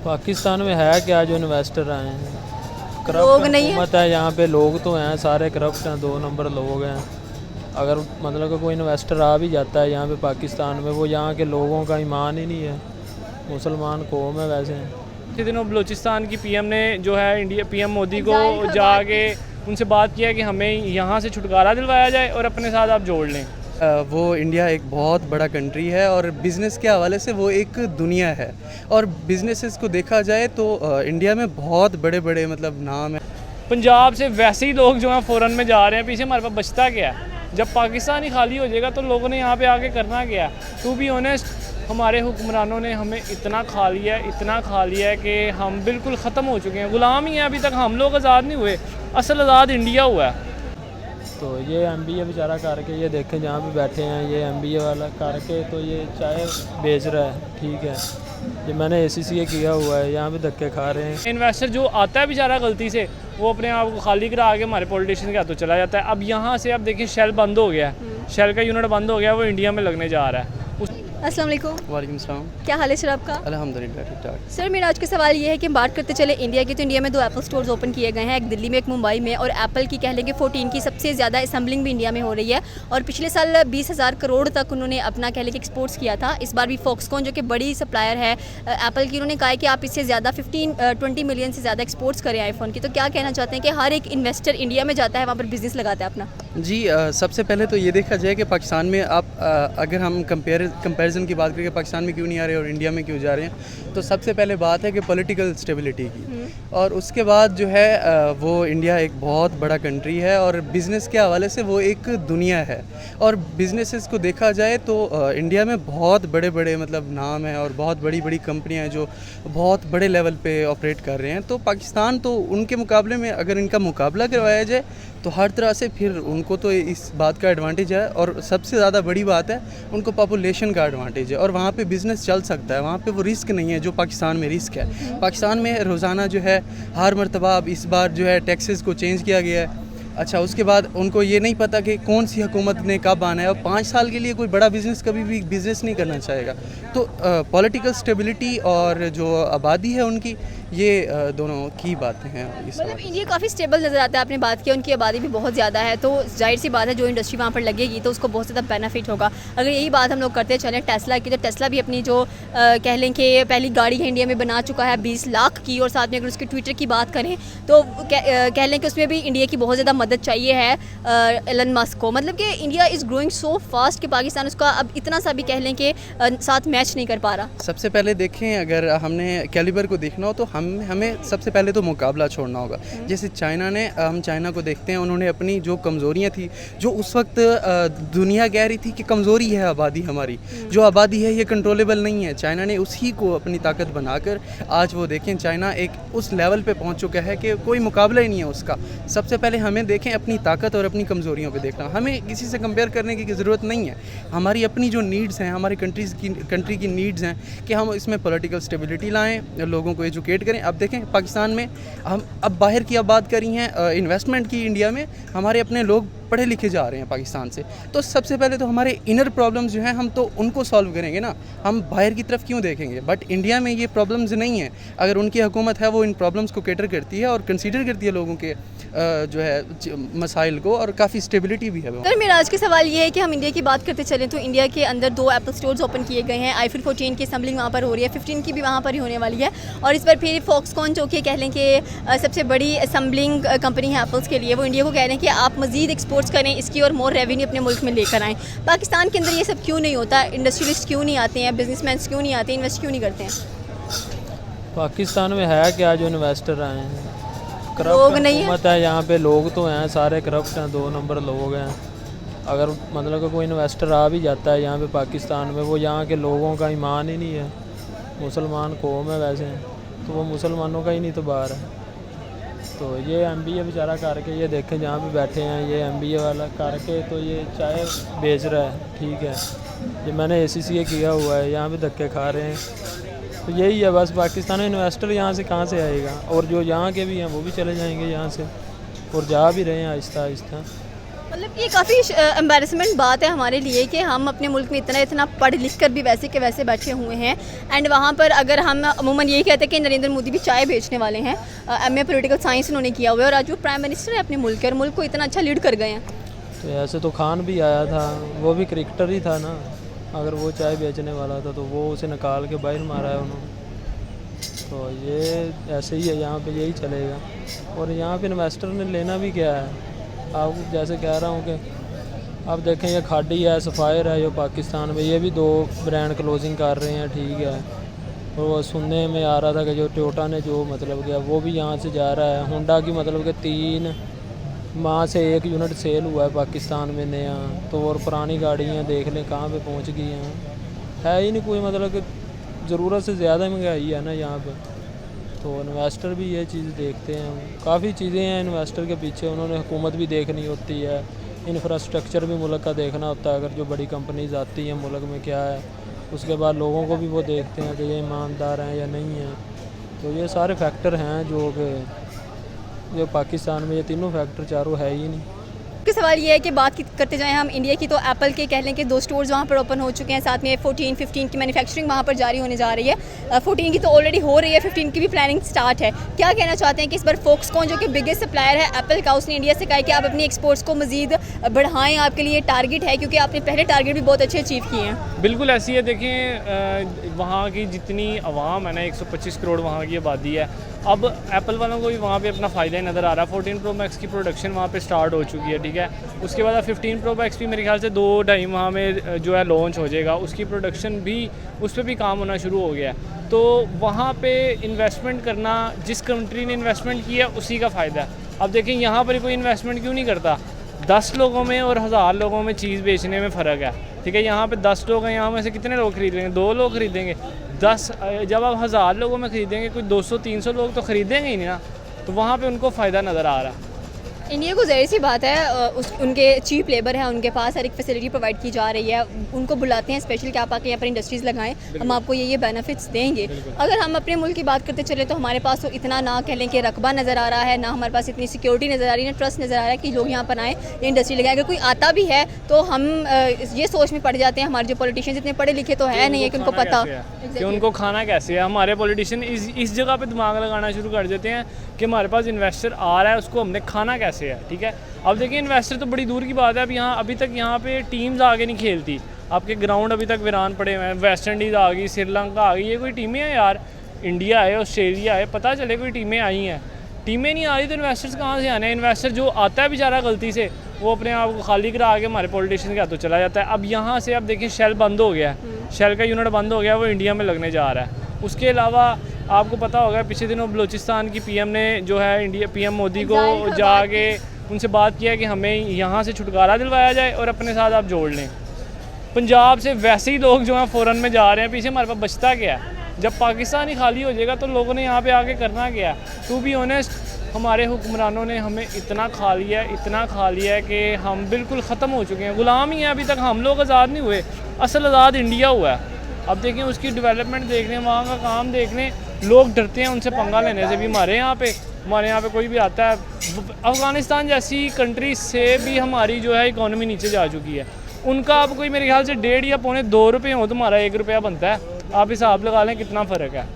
पाकिस्तान में है क्या जो इन्वेस्टर आए हैं? लोग करप्ट नहीं है। हुकूमत है यहाँ पे, लोग तो हैं सारे करप्ट हैं, 2 नंबर लोग हैं। अगर मतलब कि कोई इन्वेस्टर आ भी जाता है यहाँ पे पाकिस्तान में, वो यहाँ के लोगों का ईमान ही नहीं है। मुसलमान कौम है वैसे। पिछले दिनों बलूचिस्तान की पीएम ने जो है इंडिया पीएम मोदी को जाहिर ख़बर जाके उनसे बात किया कि हमें यहाँ से छुटकारा दिलवाया जाए और अपने साथ आप जोड़ लें। वो इंडिया एक बहुत बड़ा कंट्री है और बिज़नेस के हवाले से वो एक दुनिया है। और बिज़नेसेस को देखा जाए तो इंडिया में बहुत बड़े बड़े मतलब नाम है। पंजाब से वैसे ही लोग जो हैं फ़ौरन में जा रहे हैं, पीछे हमारे पास बचता क्या है? जब पाकिस्तान ही खाली हो जाएगा तो लोगों ने यहाँ पे आके करना क्या है? टू बी ऑनेस्ट, हमारे हुक्मरानों ने हमें इतना खा लिया है, इतना खा लिया है कि हम बिल्कुल ख़त्म हो चुके हैं, ग़ुलाम ही हैं। अभी तक हम लोग आज़ाद नहीं हुए, असल आज़ाद इंडिया हुआ है। तो ये MBA बेचारा करके, ये देखें जहाँ पे बैठे हैं, ये MBA वाला करके तो ये चाय बेच रहा है, ठीक है। ये मैंने ACCA किया हुआ है, यहाँ पे धक्के खा रहे हैं। इन्वेस्टर जो आता है बेचारा गलती से, वो अपने आप को खाली करा के हमारे पॉलिटिशियन के हाथों चला जाता है। अब यहाँ से अब देखिए शेल बंद हो गया है, शेल का यूनिट बंद हो गया, वो इंडिया में लगने जा रहा है। अस्सलाम वालेकुम। वालेकुम सलाम। क्या हाल है सर आपका? अल्हम्दुलिल्लाह ठीक ठाक। सर मेरा आज का सवाल ये है कि हम बात करते चले इंडिया की, तो इंडिया में 2 एप्पल स्टोर्स ओपन किए गए हैं, एक दिल्ली में एक मुंबई में। और एप्पल की कह लेंगे 14 की सबसे ज़्यादा असम्बलिंग भी इंडिया में हो रही है। और पिछले साल 20,000 करोड़ तक उन्होंने अपना कह लेंगे एक्सपोर्ट्स किया था। इस बार भी फॉक्सकॉन जो कि बड़ी सप्लायर है एप्पल की, उन्होंने कहा है कि आप इससे ज़्यादा 20 मिलियन से ज़्यादा एक्सपोर्ट्स करें आईफोन की। तो क्या कहना चाहते हैं कि हर एक इन्वेस्टर इंडिया में जाता है, वहाँ पर बिज़नेस लगाता है अपना? जी सबसे पहले तो ये देखा जाए कि पाकिस्तान में आप अगर हम कंपैरिजन की बात करें कि पाकिस्तान में क्यों नहीं आ रहे और इंडिया में क्यों जा रहे हैं, तो सबसे पहले बात है कि पॉलिटिकल स्टेबिलिटी की। और उसके बाद जो है वो इंडिया एक बहुत बड़ा कंट्री है और बिज़नेस के हवाले से वो एक दुनिया है। और बिज़नेसेस को देखा जाए तो इंडिया में बहुत बड़े बड़े मतलब नाम है और बहुत बड़ी बड़ी कंपनियां हैं जो बहुत बड़े लेवल पे ऑपरेट कर रहे हैं। तो पाकिस्तान तो उनके मुकाबले में अगर इनका मुकाबला करवाया जाए तो हर तरह से फिर उनको तो इस बात का एडवांटेज है। और सबसे ज़्यादा बड़ी बात है उनको पॉपुलेशन का एडवांटेज है और वहाँ पे बिज़नेस चल सकता है। वहाँ पे वो रिस्क नहीं है जो पाकिस्तान में रिस्क है। पाकिस्तान में रोज़ाना जो है हर मरतबा अब इस बार जो है टैक्सेस को चेंज किया गया है। अच्छा, उसके बाद उनको ये नहीं पता कि कौन सी हुकूमत ने कब आना है और 5 साल के लिए कोई बड़ा बिज़नेस कभी भी बिज़नेस नहीं करना चाहेगा। तो पॉलिटिकल स्टेबिलिटी और जो आबादी है उनकी, ये दोनों की बातें हैं इस मतलब हवाले से। इंडिया काफ़ी स्टेबल नज़र आता है। आपने बात की उनकी आबादी भी बहुत ज़्यादा है, तो जाहिर सी बात है जो इंडस्ट्री वहाँ पर लगेगी तो उसको बहुत ज़्यादा बेनिफिट होगा। अगर यही बात हम लोग करते चलें टेस्ला की, तो टेस्ला भी अपनी जो कह लें कि पहली गाड़ी है इंडिया में बना चुका है 20 लाख की। और साथ में अगर उसके ट्विटर की बात करें तो कह लें कि उसमें भी इंडिया की बहुत ज़्यादा मदद चाहिए है एलन मस्क को। मतलब कि India is growing so fast कि पाकिस्तान उसका अब इतना सा भी कह लें कि साथ मैच नहीं कर पा रहा। सबसे पहले देखें, अगर हमने कैलिबर को देखना हो तो हमें सबसे पहले तो मुकाबला छोड़ना होगा। जैसे चाइना ने, हम चाइना को देखते हैं, उन्होंने अपनी जो कमज़ोरियाँ थी, जो उस वक्त दुनिया कह रही थी कि कमज़ोरी है आबादी हमारी, जो आबादी है ये कंट्रोलेबल नहीं है, चाइना ने उसी को अपनी ताकत बनाकर आज वो देखें चाइना एक उस लेवल पे पहुंच चुका है कि कोई मुकाबला ही नहीं है उसका। सबसे पहले हमें देखें अपनी ताकत और अपनी कमज़ोरियों पे देखना, हमें किसी से कंपेयर करने की ज़रूरत नहीं है। हमारी अपनी जो नीड्स हैं, हमारी कंट्री की नीड्स हैं कि हम इसमें पॉलिटिकल स्टेबिलिटी लाएँ, लोगों को एजुकेट करें। अब देखें पाकिस्तान में हम अब बाहर की अब बात करी हैं इन्वेस्टमेंट की, इंडिया में हमारे अपने लोग पढ़े लिखे जा रहे हैं पाकिस्तान से। तो सबसे पहले तो हमारे इनर प्रॉब्लम्स जो हैं हम तो उनको सॉल्व करेंगे ना, हम बाहर की तरफ क्यों देखेंगे। बट इंडिया में ये प्रॉब्लम्स नहीं है। अगर उनकी हुकूमत है वो इन प्रॉब्लम्स को कैटर करती है और कंसीडर करती है लोगों के जो है मसाइल को, और काफ़ी स्टेबिलिटी भी है। सर मेरा आज का सवाल ये है कि हम इंडिया की बात करते चलें तो इंडिया के अंदर 2 एप्पल स्टोर्स ओपन किए गए हैं। आईफोन 14 की असम्बलिंग वहाँ पर हो रही है, 15 की भी वहाँ पर ही होने वाली है। और इस बार फिर फॉक्सकॉन जो कि कह लें कि सबसे बड़ी असम्बलिंग कंपनी है एप्पल्स के लिए, वो इंडिया को कह रहे हैं कि आप मज़ीद एक्सपोर्ट्स करें इसकी और मोर रेवेन्यू अपने मुल्क में लेकर आएँ। पाकिस्तान के अंदर ये सब क्यों नहीं होता? इंडस्ट्रियलिस्ट क्यों नहीं आते हैं, बिजनेसमैन क्यों नहीं आते, इन्वेस्ट क्यों नहीं करते हैं? पाकिस्तान में है क्या जो इन्वेस्टर आए हैं? लोग करप्ट नहीं है। हुकूमत है यहाँ पे, लोग तो हैं सारे करप्ट हैं, 2 नंबर लोग हैं। अगर मतलब कि कोई इन्वेस्टर आ भी जाता है यहाँ पे पाकिस्तान में, वो यहाँ के लोगों का ईमान ही नहीं है। मुसलमान कौम है वैसे, तो वो मुसलमानों का ही नहीं तो बाहर है। तो ये MBA बेचारा करके, ये देखें जहाँ पे बैठे हैं, ये MBA वाला करके तो ये चाय बेच रहा है, ठीक है। ये मैंने ACCA किया हुआ है, यहाँ पे धक्के खा रहे हैं। तो यही है बस, पाकिस्तान में इन्वेस्टर यहाँ से कहाँ से आएगा? और जो यहाँ के भी हैं वो भी चले जाएंगे यहाँ से, और जा भी रहे हैं आहिस्ता आहिस्ता। मतलब कि ये काफ़ी एम्बैरेसमेंट बात है हमारे लिए कि हम अपने मुल्क में इतना पढ़ लिख कर भी वैसे के वैसे बैठे हुए हैं। एंड वहाँ पर अगर हम अमूमन यही कहते हैं कि नरेंद्र मोदी भी चाय बेचने वाले हैं, एमए पॉलिटिकल साइंस उन्होंने किया हुआ है और आज वो प्राइम मिनिस्टर है अपने मुल्क के और मुल्क को इतना अच्छा लीड कर गए हैं। तो ऐसे तो खान भी आया था, वो भी क्रिकेटर ही था ना। अगर वो चाय बेचने वाला था तो वो उसे निकाल के बाहर मारा है उन्होंने। तो ये ऐसे ही है, यहाँ पे यही चलेगा। और यहाँ पे इन्वेस्टर ने लेना भी क्या है, आपको जैसे कह रहा हूँ कि आप देखें ये खाड़ी है, सफ़ायर है, ये पाकिस्तान में ये भी 2 ब्रांड क्लोजिंग कर रहे हैं, ठीक है। और वो सुनने में आ रहा था कि जो टोयोटा ने जो मतलब किया वो भी यहाँ से जा रहा है। होंडा की मतलब कि 3 माह से 1 यूनिट सेल हुआ है पाकिस्तान में नया। तो और पुरानी गाड़ियाँ देख लें कहाँ पे पहुँच गई हैं, है ही नहीं कोई, मतलब कि ज़रूरत से ज़्यादा महंगाई है ना यहाँ पे। तो इन्वेस्टर भी ये चीज़ देखते हैं, काफ़ी चीज़ें हैं इन्वेस्टर के पीछे। उन्होंने हुकूमत भी देखनी होती है, इंफ्रास्ट्रक्चर भी मुल्क का देखना होता है। अगर जो बड़ी कंपनीज आती हैं मुल्क में क्या है, उसके बाद लोगों को भी वो देखते हैं कि ये ईमानदार हैं या नहीं हैं। तो ये सारे फैक्टर हैं जो पाकिस्तान में ये तीनों फैक्टर चारों है ही नहीं। कि सवाल ये है कि बात करते जाएं हम इंडिया की, तो एप्पल के कह लें कि 2 स्टोर्स वहाँ पर ओपन हो चुके हैं, साथ में 14, 15 की मैन्युफैक्चरिंग वहाँ पर जारी होने जा रही है। 14 की तो ऑलरेडी हो रही है, 15 की भी प्लानिंग स्टार्ट है। क्या कहना चाहते हैं कि इस बार फोक्सकॉन जो कि बिगेस्ट सप्लायर है एप्पल का, उसने इंडिया से कहा कि आप अपनी एक्सपोर्ट्स को मजीद बढ़ाएं, आपके लिए टारगेट है, क्योंकि आपने पहले टारगेट भी बहुत अच्छे अचीव किए हैं। बिल्कुल ऐसी है। देखें वहाँ की जितनी आवाम है ना, 125 करोड़ वहाँ की आबादी है। अब एप्पल वालों को भी वहाँ पे अपना फ़ायदा ही नज़र आ रहा है। 14 प्रो मैक्स की प्रोडक्शन वहाँ पे स्टार्ट हो चुकी है, ठीक है। उसके बाद 15 प्रो मैक्स भी मेरे ख्याल से 2-2.5 माह में जो है लॉन्च हो जाएगा। उसकी प्रोडक्शन भी, उस पर भी काम होना शुरू हो गया है। तो वहाँ पे इन्वेस्टमेंट करना, जिस कंट्री ने इन्वेस्टमेंट किया उसी का फ़ायदा है। अब देखें यहाँ पर कोई इन्वेस्टमेंट क्यों नहीं करता। 10 लोगों में और 1000 लोगों में चीज़ बेचने में फ़र्क है, ठीक है। यहाँ पे 10 लोग हैं, यहाँ में से कितने लोग खरीदेंगे? 2 लोग खरीदेंगे। 10 जब आप 1000 लोगों में ख़रीदेंगे, कोई 200-300 लोग तो ख़रीदेंगे ही नहीं ना। तो वहाँ पे उनको फ़ायदा नज़र आ रहा है। इंडिया को ज़ाहिर सी बात है, उनके चीप लेबर है, उनके पास हर एक फैसिलिटी प्रोवाइड की जा रही है। उनको बुलाते हैं स्पेशल कि आप आके यहाँ पर इंडस्ट्रीज़ लगाएं, हम आपको ये बेनिफिट्स देंगे। अगर हम अपने मुल्क की बात करते चले तो हमारे पास तो इतना ना कह लें कि रकबा नज़र आ रहा है, ना हमारे पास इतनी सिक्योरिटी नज़र आ रही है, ना ट्रस्ट नज़र आ रहा है कि लोग यहाँ पर आएँ, ये इंडस्ट्री लगाएं। अगर कोई आता भी है तो हम ये सोच में पड़ जाते हैं, हमारे जो पॉलिटिशियंस इतने पढ़े लिखे तो है नहीं है कि उनको पता कि उनको खाना कैसे है। हमारे पॉलिटिशियन इस जगह पे दिमाग लगाना शुरू कर देते हैं कि हमारे पास इन्वेस्टर आ रहा है, उसको हमने खाना कैसे है, ठीक है। अब देखिए इन्वेस्टर तो बड़ी दूर की बात है। अब यहाँ अभी तक यहाँ पे टीम्स आगे नहीं खेलती, आपके ग्राउंड अभी तक वीरान पड़े हुए हैं। वेस्ट इंडीज़ आ गई, श्रीलंका आ गई, ये कोई टीमें हैं यार? इंडिया है, ऑस्ट्रेलिया है, पता चले कोई टीमें आई हैं। टीमें नहीं आ रही तो इन्वेस्टर्स कहाँ से आने हैं? इन्वेस्टर जो आता है बेचारा गलती से, वो अपने आप को खाली करा के हमारे पॉलिटिशियन के हाथों चला जाता है। अब यहाँ से अब देखिए शेल बंद हो गया है, शेल का यूनिट बंद हो गया, वो इंडिया में लगने जा रहा है। उसके अलावा आपको पता होगा पिछले दिनों बलूचिस्तान की पीएम ने जो है पीएम मोदी को जाके उनसे बात किया कि हमें यहाँ से छुटकारा दिलवाया जाए और अपने साथ आप जोड़ लें। पंजाब से वैसे ही लोग जो हैं फ़ौरन में जा रहे हैं, पीछे हमारे पास बचता क्या है? जब पाकिस्तान ही खाली हो जाएगा तो लोगों ने यहाँ पे आके करना क्या है? टू बी ऑनेस्ट, हमारे हुक्मरानों ने हमें इतना खा लिया है कि हम बिल्कुल ख़त्म हो चुके हैं, ग़ुलाम ही हैं। अभी तक हम लोग आज़ाद नहीं हुए, असल आज़ाद इंडिया हुआ है। अब देखें उसकी डेवलपमेंट देखने, वहाँ का काम देखने, लोग डरते हैं उनसे पंगा लेने से भी। हमारे यहाँ पे कोई भी आता है, अफ़गानिस्तान जैसी कंट्री से भी हमारी जो है इकॉनमी नीचे जा चुकी है। उनका अब कोई मेरे ख्याल से 1.5 या पौने 2 रुपये हो तो हमारा 1 रुपया बनता है। आप हिसाब लगा लें कितना फ़र्क है।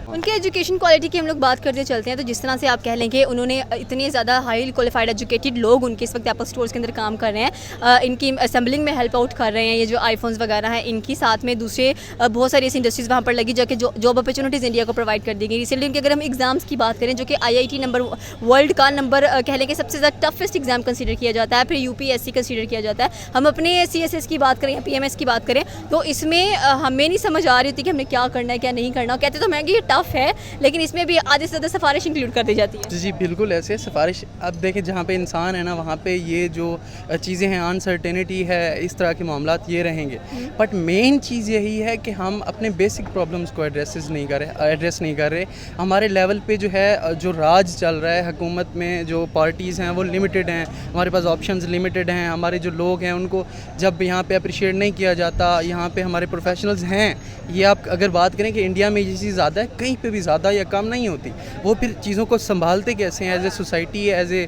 उनके एजुकेशन क्वालिटी की हम लोग बात करते चलते हैं तो जिस तरह से आप कह लें कि उन्होंने इतने ज़्यादा हाईली क्वालिफाइड एजुकेटेड लोग उनके इस वक्त एप्पल स्टोर्स के अंदर काम कर रहे हैं, इनकी असेंबलिंग में हेल्प आउट कर रहे हैं। ये जो आईफोन्स वगैरह हैं इनकी, साथ में दूसरे बहुत सारी ऐसी इंडस्ट्रीज़ वहाँ पर लगी जो कि जॉब अपॉर्चुनिटीज़ इंडिया को प्रोवाइड कर दी गई। रिसेंटली उनके अगर हम एग्ज़ाम्स की बात करें, जो कि IIT नंबर वर्ल्ड का नंबर कह लें कि सबसे ज़्यादा टफेस्ट एग्जाम कंसिडर किया जाता है, फिर UPSC कंसिडर किया जाता है। हम अपने CSS की बात करें या PMS की बात करें तो इसमें हमें नहीं समझ आ रही होती कि हमने क्या करना है क्या नहीं करना। कहते तो मैं कि ये टफ़ है, लेकिन इसमें भी आधे से ज़्यादा सिफारिश इंक्लूड कर दी जाती है। जी बिल्कुल ऐसे सिफारिश। अब देखें जहाँ पे इंसान है ना, वहाँ पे ये जो चीज़ें हैं, अनसर्टेनिटी है, इस तरह के मामलात ये रहेंगे। बट मेन चीज़ यही है कि हम अपने बेसिक प्रॉब्लम्स को एड्रेस नहीं कर रहे। हमारे लेवल पे जो है, जो राज चल रहा है हुकूमत में, जो पार्टीज़ हैं वो लिमिटेड हैं, हमारे पास ऑप्शंस लिमिटेड हैं। हमारे जो लोग हैं उनको जब यहाँ पे अप्रिशिएट नहीं किया जाता। यहाँ पे हमारे प्रोफेशनल्स हैं, ये आप अगर बात करें कि इंडिया में ये चीज़ ज़्यादा है, कहीं पे भी ज़्यादा या कम नहीं होती। वो फिर चीज़ों को संभालते कैसे हैं as a society, as a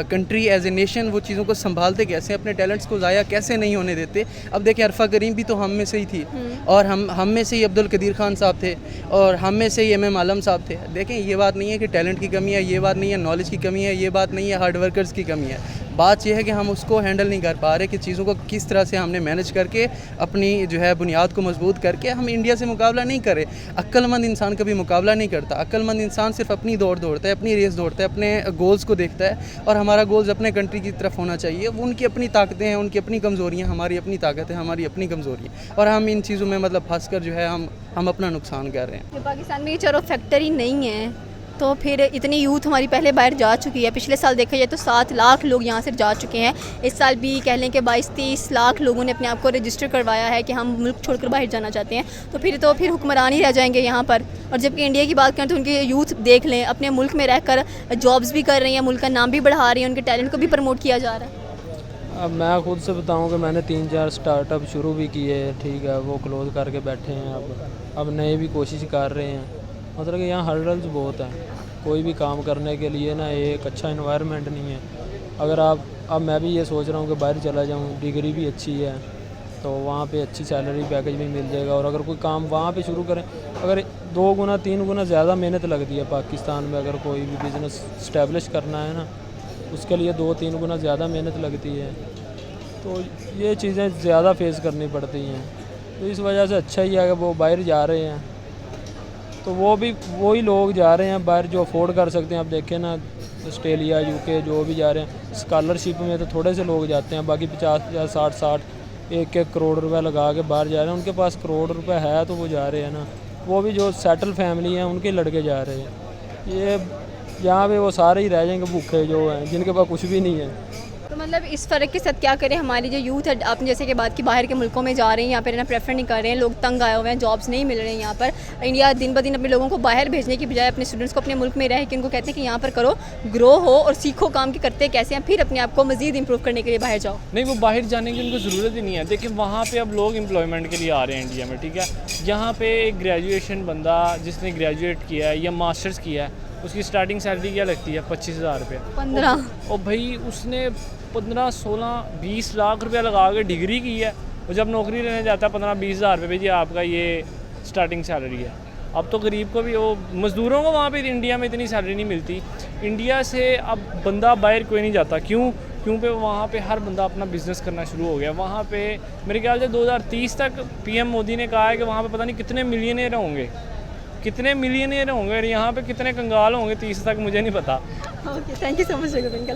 country, as a nation, वो चीज़ों को संभालते कैसे हैं, अपने टैलेंट्स को ज़ाया कैसे नहीं होने देते। अब देखें अरफा करीम भी तो हम में से ही थी, और हम में से ही अब्दुल कदीर खान साहब थे, और हम में से ही MM आलम साहब थे। देखें ये बात नहीं है कि टैलेंट की कमी है, ये बात नहीं है नॉलेज की कमी है, ये बात नहीं है हार्ड वर्कर्स की कमी है। बात यह है कि हम उसको हैंडल नहीं कर पा रहे कि चीज़ों को किस तरह से हमने मैनेज करके अपनी जो है बुनियाद को मजबूत करके हम इंडिया से मुकाबला नहीं करें। अक्लमंद इंसान कभी मुकाबला नहीं करता। अक्लमंद इंसान सिर्फ अपनी दौड़ दौड़ता है, अपनी रेस दौड़ता है, अपने गोल्स को देखता है, और हमारा गोल्स अपने कंट्री की तरफ होना चाहिए। वो उनकी अपनी ताकतें हैं, उनकी अपनी कमज़ोरियाँ, हमारी अपनी ताकत है, हमारी अपनी कमज़ोरी है, और हम इन चीज़ों में मतलब फंस कर जो है हम अपना नुकसान कर रहे हैं। पाकिस्तान में ये चलो फैक्ट्री नहीं है तो फिर इतनी यूथ हमारी पहले बाहर जा चुकी है। पिछले साल देखा जाए तो 7 लाख लोग यहाँ से जा चुके हैं। इस साल भी कह लें कि 22-23 लाख लोगों ने अपने आप को रजिस्टर करवाया है कि हम मुल्क छोड़कर बाहर जाना चाहते हैं। तो फिर हुक्मरान ही रह जाएंगे यहाँ पर। और जबकि इंडिया की बात करें तो उनके यूथ देख लें, अपने मुल्क में रहकर जॉब्स भी कर रही हैं, मुल्क का नाम भी बढ़ा रही हैं, उनके टैलेंट को भी प्रमोट किया जा रहा है। अब मैं खुद से बताऊं कि मैंने 3-4 स्टार्टअप शुरू भी किए, ठीक है, वो क्लोज़ करके बैठे हैं। अब नए भी कोशिश कर रहे हैं। मतलब कि यहाँ हर्डल्स बहुत हैं, कोई भी काम करने के लिए ना एक अच्छा इन्वायरमेंट नहीं है। अगर अब मैं भी ये सोच रहा हूँ कि बाहर चला जाऊँ, डिग्री भी अच्छी है तो वहाँ पे अच्छी सैलरी पैकेज भी मिल जाएगा, और अगर कोई काम वहाँ पे शुरू करें, अगर 2 गुना 3 गुना ज़्यादा मेहनत लगती है पाकिस्तान में। अगर कोई भी बिज़नेस इस्टेब्लिश करना है ना, उसके लिए 2-3 गुना ज़्यादा मेहनत लगती है। तो ये चीज़ें ज़्यादा फेस करनी पड़ती हैं। तो इस वजह से अच्छा ही है कि वो बाहर जा रहे हैं। तो वही लोग जा रहे हैं बाहर जो अफोर्ड कर सकते हैं। आप देखें ना, ऑस्ट्रेलिया, UK जो भी जा रहे हैं, स्कॉलरशिप में तो थोड़े से लोग जाते हैं, बाकी 50-50, 60-60, 1-1 करोड़ रुपए लगा के बाहर जा रहे हैं। उनके पास करोड़ रुपए है तो वो जा रहे हैं ना। वो भी जो सेटल फैमिली हैं उनके लड़के जा रहे हैं। ये यहाँ पे वो सारे ही रह जाएंगे भूखे जो हैं, जिनके पास कुछ भी नहीं है। तो मतलब इस फ़र्क के साथ क्या करें हमारी जो यूथ है, आपने जैसे कि बात की बाहर के मुल्कों में जा रहे हैं, यहाँ पर रहना प्रेफर नहीं कर रहे हैं, लोग तंग आए हुए हैं, जॉब्स नहीं मिल रहे हैं यहाँ पर। इंडिया दिन ब दिन अपने लोगों को बाहर भेजने की बजाय अपने स्टूडेंट्स को अपने मुल्क में रह के उनको कहते हैं कि यहाँ पर करो, ग्रो हो और सीखो काम के करते कैसे हैं, फिर अपने आप को मज़ीद इंप्रूव करने के लिए बाहर जाओ। नहीं, वो बाहर जाने की उनको ज़रूरत ही नहीं है। देखिए वहाँ पे अब लोग एम्प्लॉयमेंट के लिए आ रहे हैं इंडिया में, ठीक है। यहाँ पे एक ग्रेजुएशन बंदा जिसने ग्रेजुएट किया है या मास्टर्स किया है, उसकी स्टार्टिंग सैलरी क्या लगती है? 25,000 रुपये। 15 और भाई उसने 15, 16, 20 लाख रुपया लगा के डिग्री की है। वो जब नौकरी लेने जाता है 15-20 हज़ार रुपये, जी आपका ये स्टार्टिंग सैलरी है। अब तो गरीब को भी, वो मज़दूरों को वहाँ पे इंडिया में इतनी सैलरी नहीं मिलती। इंडिया से अब बंदा बाहर कोई नहीं जाता। क्योंकि वहाँ पे हर बंदा अपना बिज़नेस करना शुरू हो गया। वहाँ पे मेरे ख्याल से 2030 तक PM मोदी ने कहा है कि वहाँ पे पता नहीं कितने मिलियनेयर होंगे, और यहाँ पे कितने कंगाल होंगे 30 तक, मुझे नहीं पता। Okay, thank you so much uncle.